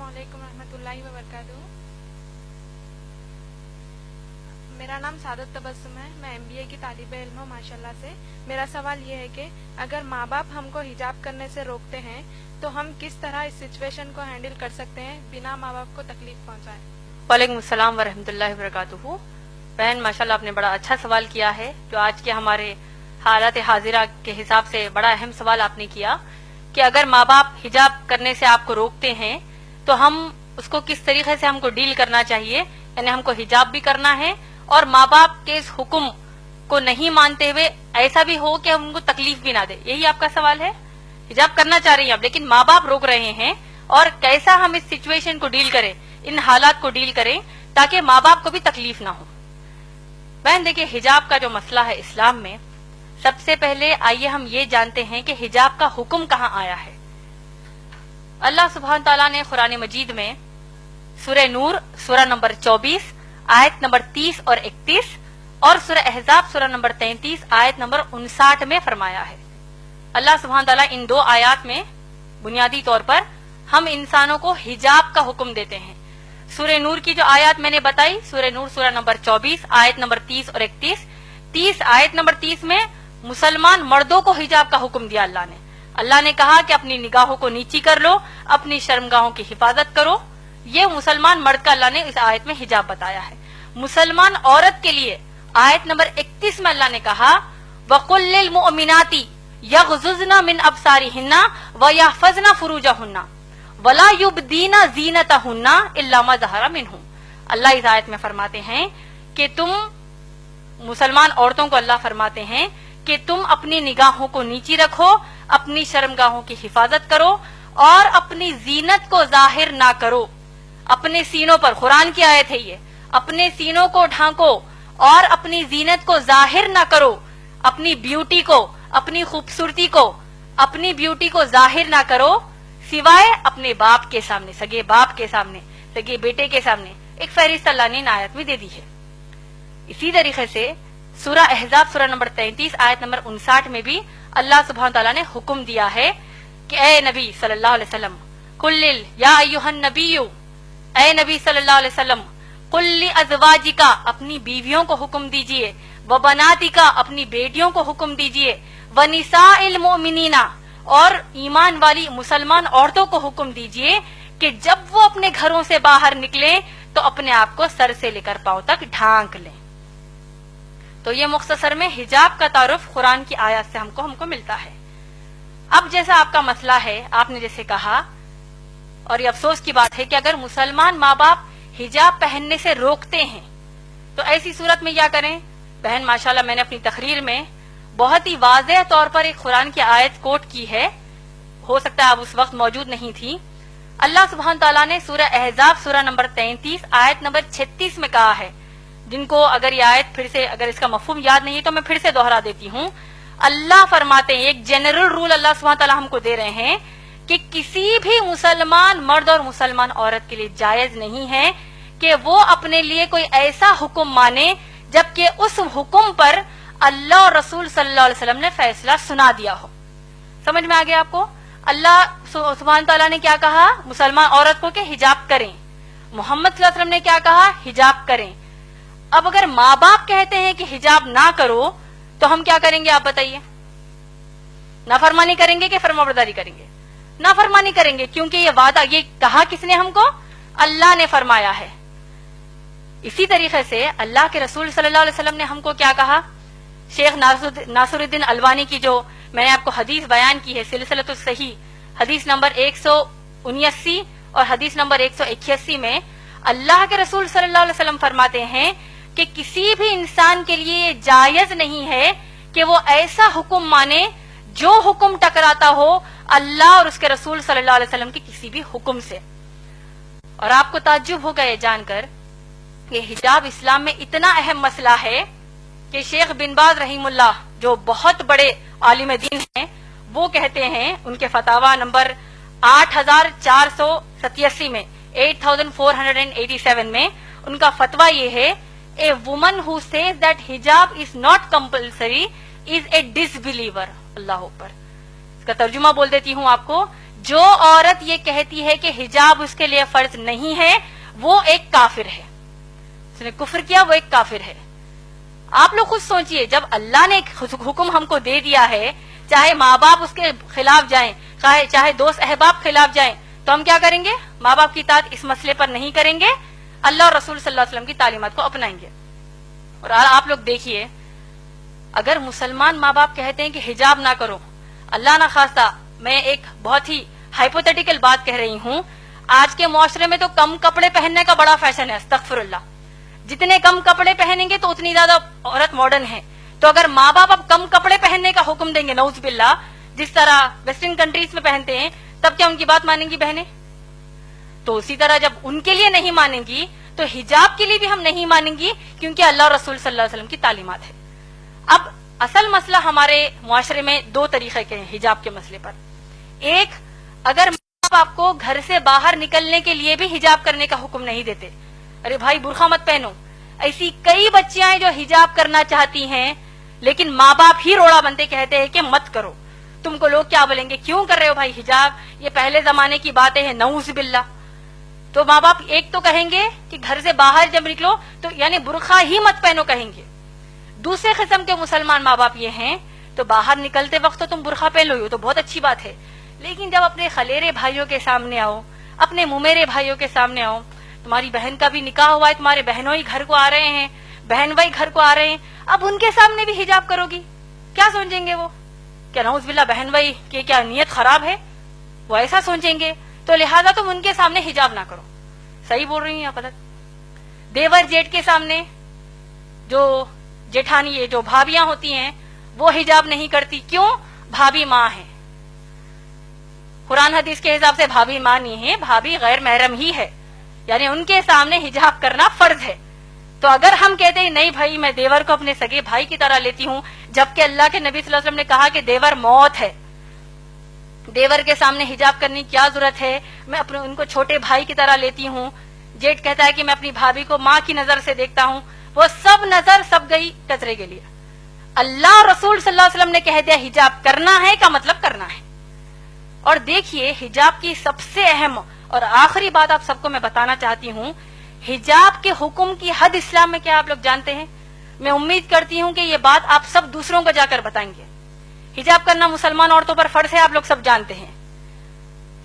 علیکم ورحمۃ اللہ وبرکاتہ. میرا نام سعادت تبسم ہے. میں MBA کی طالب علم ہوں ماشاء اللہ سے. میرا سوال یہ ہے کہ اگر ماں باپ ہم کو حجاب کرنے سے روکتے ہیں تو ہم کس طرح اس سچویشن کو ہینڈل کر سکتے ہیں بنا ماں باپ کو تکلیف پہنچائے. وعلیکم السلام ورحمۃ اللہ وبرکاتہ. بہن ماشاء اللہ آپ نے بڑا اچھا سوال کیا ہے، جو آج کے ہمارے حالات حاضرہ کے حساب سے بڑا اہم سوال آپ نے کیا کہ اگر ماں باپ حجاب کرنے سے آپ کو روکتے ہیں تو ہم اس کو کس طریقے سے ہم کو ڈیل کرنا چاہیے. یعنی ہم کو حجاب بھی کرنا ہے اور ماں باپ کے اس حکم کو نہیں مانتے ہوئے ایسا بھی ہو کہ ہم ان کو تکلیف بھی نہ دے. یہی آپ کا سوال ہے؟ حجاب کرنا چاہ رہی ہیں آپ لیکن ماں باپ روک رہے ہیں، اور کیسا ہم اس سچویشن کو ڈیل کریں، ان حالات کو ڈیل کریں تاکہ ماں باپ کو بھی تکلیف نہ ہو. بہن دیکھیں، حجاب کا جو مسئلہ ہے اسلام میں، سب سے پہلے آئیے ہم یہ جانتے ہیں کہ حجاب کا حکم کہاں آیا ہے. اللہ سبحانہ تعالیٰ نے قرآن مجید میں سورہ نور سورہ نمبر 24 آیت نمبر 30 اور 31 اور سورہ احزاب سورہ نمبر 33 آیت نمبر 59 میں فرمایا ہے. اللہ سبحانہ تعالیٰ ان دو آیات میں بنیادی طور پر ہم انسانوں کو حجاب کا حکم دیتے ہیں. سورہ نور کی جو آیات میں نے بتائی، سورہ نور سورہ نمبر 24 آیت نمبر 30 اور 31 آیت نمبر 30 میں مسلمان مردوں کو حجاب کا حکم دیا اللہ نے. اللہ نے کہا کہ اپنی نگاہوں کو نیچی کر لو، اپنی شرمگاہوں کی حفاظت کرو. یہ مسلمان مرد کا اللہ نے اس آیت میں حجاب بتایا ہے. مسلمان عورت کے لیے آیت نمبر 31 میں اللہ نے کہا وَقُلْ لِلْمُؤْمِنَاتِ يَغْضُضْنَ مِنْ أَبْصَارِهِنَّ وَيَحْفَظْنَ فُرُوجَهُنَّ وَلَا يُبْدِينَ زِينَتَهُنَّ إِلَّا مَا ظَهَرَ مِنْهُ. اللہ اس آیت میں فرماتے ہیں کہ تم مسلمان عورتوں کو اللہ فرماتے ہیں کہ تم اپنی نگاہوں کو نیچی رکھو، اپنی شرمگاہوں کی حفاظت کرو اور اپنی زینت کو ظاہر نہ کرو. اپنے سینوں پر، قرآن کی آیت ہے یہ، اپنے سینوں کو ڈھانکو اور اپنی زینت کو ظاہر نہ کرو. اپنی بیوٹی کو، اپنی خوبصورتی کو، اپنی بیوٹی کو ظاہر نہ کرو سوائے اپنے باپ کے سامنے، سگے باپ کے سامنے، سگے بیٹے کے سامنے. ایک فہرست اللہ نے ان آیت میں دے دی ہے. اسی طریقے سے سورہ احزاب سورہ نمبر 33 آیت نمبر 59 میں بھی اللہ سبحانہ تعالیٰ نے حکم دیا ہے کہ اے نبی صلی اللہ علیہ وسلم قل یا ایھا النبی، اے نبی صلی اللہ علیہ وسلم قل لازواجک، اپنی بیویوں کو حکم دیجئے، وبناتک، اپنی بیٹیوں کو حکم دیجئے، ونساء المؤمنین، اور ایمان والی مسلمان عورتوں کو حکم دیجئے کہ جب وہ اپنے گھروں سے باہر نکلیں تو اپنے آپ کو سر سے لے کر پاؤں تک ڈھانک لیں. تو یہ مختصر میں حجاب کا تعارف قرآن کی آیات سے ہم کو ملتا ہے. اب جیسا آپ کا مسئلہ ہے، آپ نے جیسے کہا، اور یہ افسوس کی بات ہے کہ اگر مسلمان ماں باپ حجاب پہننے سے روکتے ہیں تو ایسی صورت میں کیا کریں. بہن ماشاءاللہ میں نے اپنی تقریر میں بہت ہی واضح طور پر ایک قرآن کی آیت کوٹ کی ہے، ہو سکتا ہے آپ اس وقت موجود نہیں تھی. اللہ سبحانہ تعالیٰ نے سورہ احزاب سورہ نمبر 33 آیت نمبر 36 میں کہا ہے، جن کو اگر یہ آیت پھر سے، اگر اس کا مفہوم یاد نہیں تو میں پھر سے دوہرا دیتی ہوں. اللہ فرماتے ہیں، ایک جنرل رول اللہ سبحانہ تعالیٰ ہم کو دے رہے ہیں کہ کسی بھی مسلمان مرد اور مسلمان عورت کے لیے جائز نہیں ہے کہ وہ اپنے لیے کوئی ایسا حکم مانے جبکہ اس حکم پر اللہ اور رسول صلی اللہ علیہ وسلم نے فیصلہ سنا دیا ہو. سمجھ میں آ گیا آپ کو؟ اللہ سبحانہ تعالیٰ نے کیا کہا مسلمان عورت کو کہ حجاب کریں. محمد صلی اللہ علیہ وسلم نے کیا کہا؟ حجاب کریں. اب اگر ماں باپ کہتے ہیں کہ حجاب نہ کرو تو ہم کیا کریں گے آپ بتائیے؟ نافرمانی کریں گے کہ فرمانبرداری کریں گے؟ نافرمانی کریں گے، کیونکہ یہ وعدہ، یہ کہا کس نے ہم کو؟ اللہ نے فرمایا ہے. اسی طریقے سے اللہ کے رسول صلی اللہ علیہ وسلم نے ہم کو کیا کہا؟ شیخ ناصر الدین البانی کی جو میں نے آپ کو حدیث بیان کی ہے، سلسلۃ الصحیح، حدیث نمبر 179 اور حدیث نمبر 181 میں اللہ کے رسول صلی اللہ علیہ وسلم فرماتے ہیں کہ کسی بھی انسان کے لیے یہ جائز نہیں ہے کہ وہ ایسا حکم مانے جو حکم ٹکراتا ہو اللہ اور اس کے رسول صلی اللہ علیہ وسلم کے کسی بھی حکم سے. اور آپ کو تعجب ہوگا یہ جان کر کہ حجاب اسلام میں اتنا اہم مسئلہ ہے کہ شیخ بن باز رحیم اللہ جو بہت بڑے عالم دین ہیں، وہ کہتے ہیں ان کے فتاوی نمبر 8487 میں 8487 میں ان کا فتویٰ یہ ہے، a woman who says that حجاب is not compulsory is a disbeliever. اللہ اوپر. اس کا ترجمہ بول دیتی ہوں آپ کو، جو عورت یہ کہتی ہے کہ حجاب اس کے لیے فرض نہیں ہے وہ ایک کافر ہے، اس نے کفر کیا، وہ ایک کافر ہے۔ آپ لوگ خود سوچئے، جب اللہ نے ایک حکم ہم کو دے دیا ہے، چاہے ماں باپ اس کے خلاف جائیں، چاہے دوست احباب خلاف جائیں، تو ہم کیا کریں گے؟ ماں باپ کی اطاعت اس مسئلے پر نہیں کریں گے، اللہ اور رسول صلی اللہ علیہ وسلم کی تعلیمات کو اپنائیں گے۔ اور آپ لوگ دیکھیے، اگر مسلمان ماں باپ کہتے ہیں کہ حجاب نہ کرو، اللہ نہ خواستہ میں ایک بہت ہی ہائپوتھیٹیکل بات کہہ رہی ہوں، آج کے معاشرے میں تو کم کپڑے پہننے کا بڑا فیشن ہے، استغفر اللہ، جتنے کم کپڑے پہنیں گے تو اتنی زیادہ عورت ماڈرن ہے۔ تو اگر ماں باپ اب کم کپڑے پہننے کا حکم دیں گے، نعوذ باللہ، جس طرح ویسٹرن کنٹریز میں پہنتے ہیں، تب کیا ان کی بات مانیں گی بہنیں؟ تو اسی طرح جب ان کے لیے نہیں مانیں گی تو حجاب کے لیے بھی ہم نہیں مانیں گی، کیونکہ اللہ رسول صلی اللہ علیہ وسلم کی تعلیمات ہے۔ اب اصل مسئلہ ہمارے معاشرے میں دو طریقے کے ہیں حجاب کے مسئلے پر۔ ایک، اگر ماں باپ آپ کو گھر سے باہر نکلنے کے لیے بھی حجاب کرنے کا حکم نہیں دیتے، ارے بھائی برقع مت پہنو، ایسی کئی بچیاں ہیں جو حجاب کرنا چاہتی ہیں لیکن ماں باپ ہی روڑا بنتے کہتے ہیں کہ مت کرو، تم کو لوگ کیا بولیں گے، کیوں کر رہے ہو بھائی حجاب، یہ پہلے زمانے کی باتیں ہیں، نعوذ باللہ۔ تو ماں باپ ایک تو کہیں گے کہ گھر سے باہر جب نکلو تو یعنی برقع ہی مت پہنو کہیں گے۔ دوسرے قسم کے مسلمان ماں باپ یہ ہیں تو باہر نکلتے وقت تو تم برقع پہن لو، تو بہت اچھی بات ہے، لیکن جب اپنے خلیرے بھائیوں کے سامنے آؤ، اپنے ممیرے بھائیوں کے سامنے آؤ، تمہاری بہن کا بھی نکاح ہوا ہے، تمہارے بہنوں ہی گھر کو آ رہے ہیں، بہن بھائی گھر کو آ رہے ہیں، اب ان کے سامنے بھی حجاب کرو گی، کیا سوچیں گے وہ؟ کیا نعوذ باللہ بہن بھائی کی کیا نیت خراب ہے؟ وہ ایسا سوچیں گے، تو لہٰذا تم ان کے سامنے حجاب نہ کرو۔ صحیح بول رہی ہیں یا غلط؟ دیور جیٹ کے سامنے جو جیٹھانی ہے، جو بھابیاں ہوتی ہیں، وہ حجاب نہیں کرتی، کیوں؟ بھابی ماں ہے، قرآن حدیث کے حساب سے بھابی ماں نہیں ہے، بھابی غیر محرم ہی ہے، یعنی ان کے سامنے حجاب کرنا فرض ہے۔ تو اگر ہم کہتے ہیں نہیں بھائی میں دیور کو اپنے سگے بھائی کی طرح لیتی ہوں، جبکہ اللہ کے نبی صلی اللہ علیہ وسلم نے کہا کہ دیور موت ہے، دیور کے سامنے حجاب کرنے کی کیا ضرورت ہے، میں اپنے ان کو چھوٹے بھائی کی طرح لیتی ہوں۔ جیٹ کہتا ہے کہ میں اپنی بھابھی کو ماں کی نظر سے دیکھتا ہوں، وہ سب نظر سب گئی کچرے کے لیے۔ اللہ اور رسول صلی اللہ علیہ وسلم نے کہہ دیا حجاب کرنا ہے کا مطلب کرنا ہے۔ اور دیکھیے حجاب کی سب سے اہم اور آخری بات آپ سب کو میں بتانا چاہتی ہوں، حجاب کے حکم کی حد اسلام میں کیا آپ لوگ جانتے ہیں؟ میں امید کرتی ہوں کہ یہ بات آپ سب دوسروں کو جا کر بتائیں گے۔ حجاب کرنا مسلمان عورتوں پر فرض ہے، آپ لوگ سب جانتے ہیں۔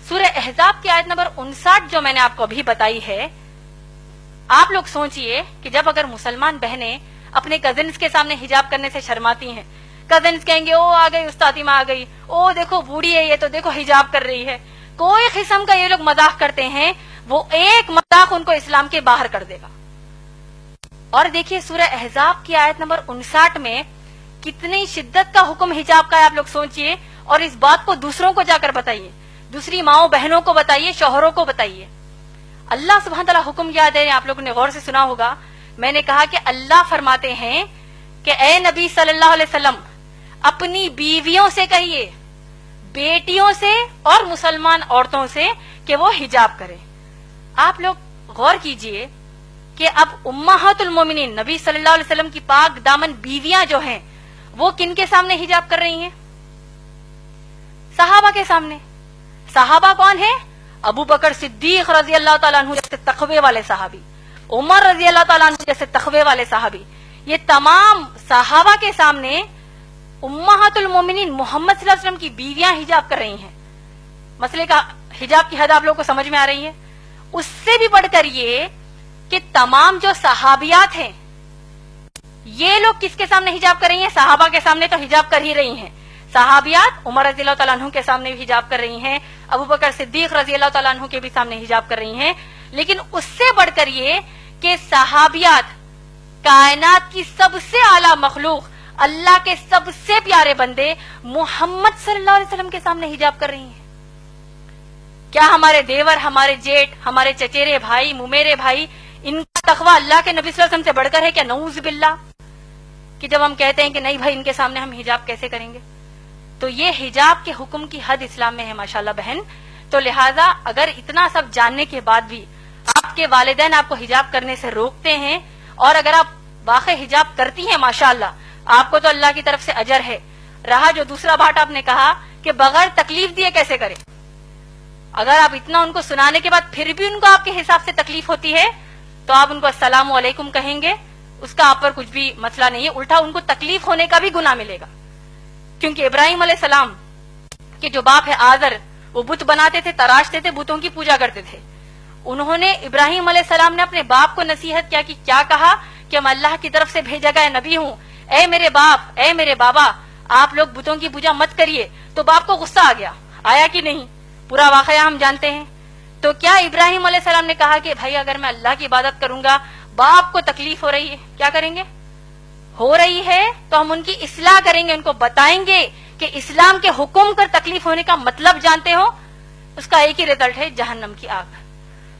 سورہ احزاب کی آیت نمبر 59 جو میں نے آپ کو ابھی بتائی ہے، آپ لوگ سوچئے کہ جب اگر مسلمان بہنیں اپنے کزنز کے سامنے حجاب کرنے سے شرماتی ہیں، کزنز کہیں گے او آ گئی استادی ماں آ گئی، او دیکھو بوڑھی ہے یہ تو دیکھو حجاب کر رہی ہے، کوئی قسم کا یہ لوگ مذاق کرتے ہیں، وہ ایک مذاق ان کو اسلام کے باہر کر دے گا۔ اور دیکھیے سورہ احزاب کی آیت نمبر 59 میں کتنی شدت کا حکم حجاب کا ہے، آپ لوگ سوچئے، اور اس بات کو دوسروں کو جا کر بتائیے، دوسری ماؤں بہنوں کو بتائیے، شوہروں کو بتائیے۔ اللہ سبحانہ تعالیٰ حکم یاد ہے، آپ لوگوں نے غور سے سنا ہوگا، میں نے کہا کہ اللہ فرماتے ہیں کہ اے نبی صلی اللہ علیہ وسلم اپنی بیویوں سے کہیے، بیٹیوں سے اور مسلمان عورتوں سے کہ وہ حجاب کریں۔ آپ لوگ غور کیجئے کہ اب امہات المومنین نبی صلی اللہ علیہ وسلم کی پاک دامن بیویاں جو ہیں وہ کن کے سامنے حجاب کر رہی ہیں؟ صحابہ کے سامنے۔ صحابہ کون ہیں؟ ابو بکر صدیق رضی اللہ تعالیٰ عنہ جیسے تقوی والے صحابی، عمر رضی اللہ تعالیٰ عنہ جیسے تقوی والے صحابی، یہ تمام صحابہ کے سامنے امہات المومنین محمد صلی اللہ علیہ وسلم کی بیویاں حجاب کر رہی ہیں۔ مسئلے کا حجاب کی حد آپ لوگوں کو سمجھ میں آ رہی ہے؟ اس سے بھی بڑھ کر یہ کہ تمام جو صحابیات ہیں یہ لوگ کس کے سامنے حجاب کر رہی ہیں؟ صحابہ کے سامنے تو حجاب کر ہی رہی ہیں، صحابیات عمر رضی اللہ تعالیٰ عنہ کے سامنے بھی حجاب کر رہی ہیں، ابو بکر صدیق رضی اللہ تعالیٰ عنہ کے بھی سامنے حجاب کر رہی ہیں، لیکن اس سے بڑھ کر یہ کہ صحابیات کائنات کی سب سے اعلیٰ مخلوق، اللہ کے سب سے پیارے بندے محمد صلی اللہ علیہ وسلم کے سامنے حجاب کر رہی ہیں۔ کیا ہمارے دیور، ہمارے جیٹ، ہمارے چچیرے بھائی، ممیرے بھائی، ان کا تقویٰ اللہ کے نبی صلی اللہ علیہ وسلم سے بڑھ کر ہے کیا؟ نعوذ باللہ، کہ جب ہم کہتے ہیں کہ نہیں بھائی ان کے سامنے ہم حجاب کیسے کریں گے؟ تو یہ حجاب کے حکم کی حد اسلام میں ہے ماشاءاللہ بہن۔ تو لہٰذا اگر اتنا سب جاننے کے بعد بھی آپ کے والدین آپ کو حجاب کرنے سے روکتے ہیں، اور اگر آپ واقع حجاب کرتی ہیں ماشاءاللہ، آپ کو تو اللہ کی طرف سے اجر ہے۔ رہا جو دوسرا بات آپ نے کہا کہ بغیر تکلیف دیے کیسے کریں، اگر آپ اتنا ان کو سنانے کے بعد پھر بھی ان کو آپ کے حساب سے تکلیف ہوتی ہے تو آپ ان کو السلام علیکم کہیں گے، اس کا آپ پر کچھ بھی مسئلہ نہیں ہے، الٹا ان کو تکلیف ہونے کا بھی گناہ ملے گا. کیونکہ ابراہیم علیہ السلام کے جو باپ ہے آزر، وہ بت بناتے تھے، تراشتے تھے، بتوں کی پوجا کرتے تھے. انہوں نے ابراہیم علیہ السلام نے اپنے باپ کو نصیحت کیا کہ کیا کہا کہ میں اللہ کی طرف سے بھیجا گیا نبی ہوں، اے میرے باپ، اے میرے بابا، آپ لوگ بتوں کی پوجا مت کریے. تو باپ کو غصہ آ گیا، آیا کہ نہیں؟ پورا واقعہ ہم جانتے ہیں. تو کیا ابراہیم علیہ السلام نے کہا کہ بھائی اگر میں اللہ کی عبادت کروں گا، باپ کو تکلیف ہو رہی ہے، کیا کریں گے؟ ہو رہی ہے تو ہم ان کی اصلاح کریں گے، ان کو بتائیں گے کہ اسلام کے حکم کر تکلیف ہونے کا مطلب جانتے ہو، اس کا ایک ہی رزلٹ ہے جہنم کی آگ.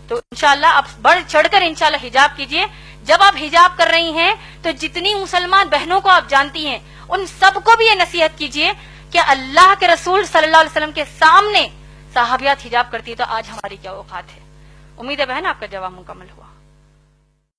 تو انشاءاللہ آپ بڑھ چڑھ کر انشاءاللہ حجاب کیجئے. جب آپ حجاب کر رہی ہیں تو جتنی مسلمان بہنوں کو آپ جانتی ہیں ان سب کو بھی یہ نصیحت کیجئے کہ اللہ کے رسول صلی اللہ علیہ وسلم کے سامنے صحابیات حجاب کرتی ہے تو آج ہماری کیا اوقات ہے. امید ہے بہن آپ کا جواب مکمل ہوا.